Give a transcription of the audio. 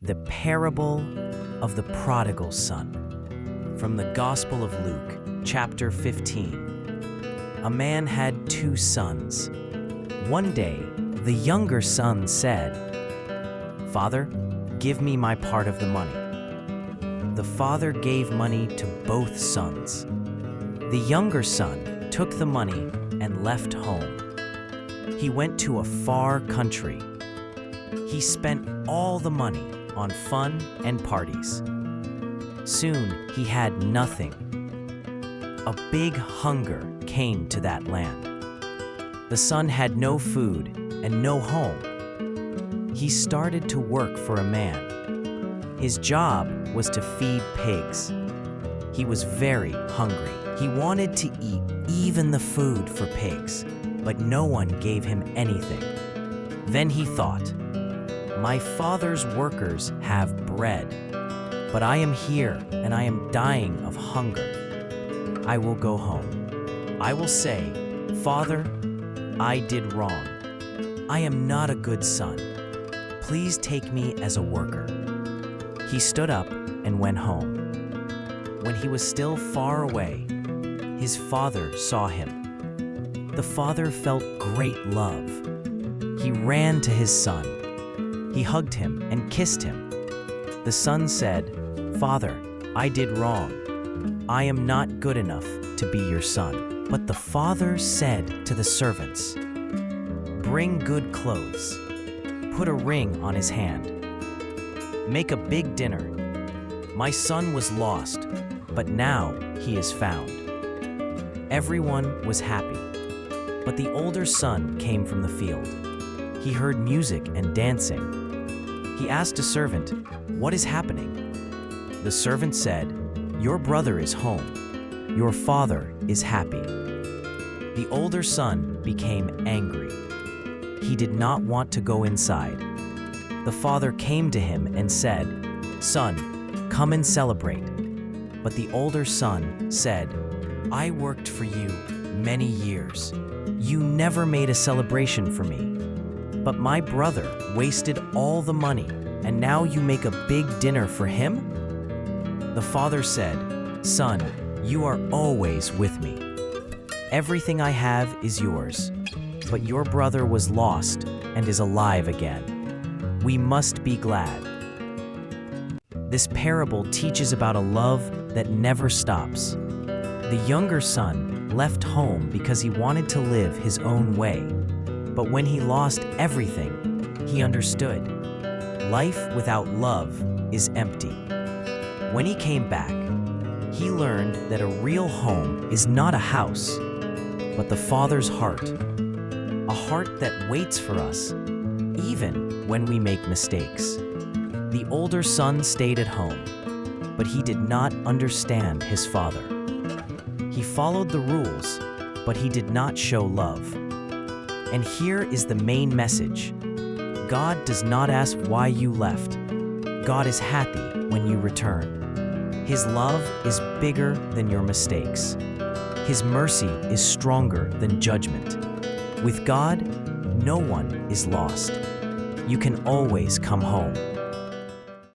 The parable of the prodigal son. From the Gospel of Luke, chapter 15. A man had 2 sons. One day, the younger son said, "Father, give me my part of the money." The father gave money to both sons. The younger son took the money and left home. He went to a far country. He spent all the money on fun and parties. Soon he had nothing. A big hunger came to that land. The son had no food and no home. He started to work for a man. His job was to feed pigs. He was very hungry. He wanted to eat even the food for pigs, but no one gave him anything. Then he thought, "My father's workers have bread, but I am here and I am dying of hunger. I will go home. I will say, 'Father, I did wrong. I am not a good son. Please take me as a worker.'" He stood up and went home. When he was still far away, his father saw him. The father felt great love. He ran to his son. He hugged him and kissed him. The son said, "Father, I did wrong. I am not good enough to be your son." But the father said to the servants, "Bring good clothes. Put a ring on his hand. Make a big dinner. My son was lost, but now he is found." Everyone was happy. But the older son came from the field. He heard music and dancing. He asked a servant, "What is happening?" The servant said, "Your brother is home. Your father is happy." The older son became angry. He did not want to go inside. The father came to him and said, "Son, come and celebrate." But the older son said, "I worked for you many years. You never made a celebration for me. But my brother wasted all the money, and now you make a big dinner for him?" The father said, "Son, you are always with me. Everything I have is yours. But your brother was lost and is alive again. We must be glad." This parable teaches about a love that never stops. The younger son left home because he wanted to live his own way. But when he lost everything, he understood. Life without love is empty. When he came back, he learned that a real home is not a house, but the Father's heart. A heart that waits for us, even when we make mistakes. The older son stayed at home, but he did not understand his father. He followed the rules, but he did not show love. And here is the main message. God does not ask why you left. God is happy when you return. His love is bigger than your mistakes. His mercy is stronger than judgment. With God, no one is lost. You can always come home.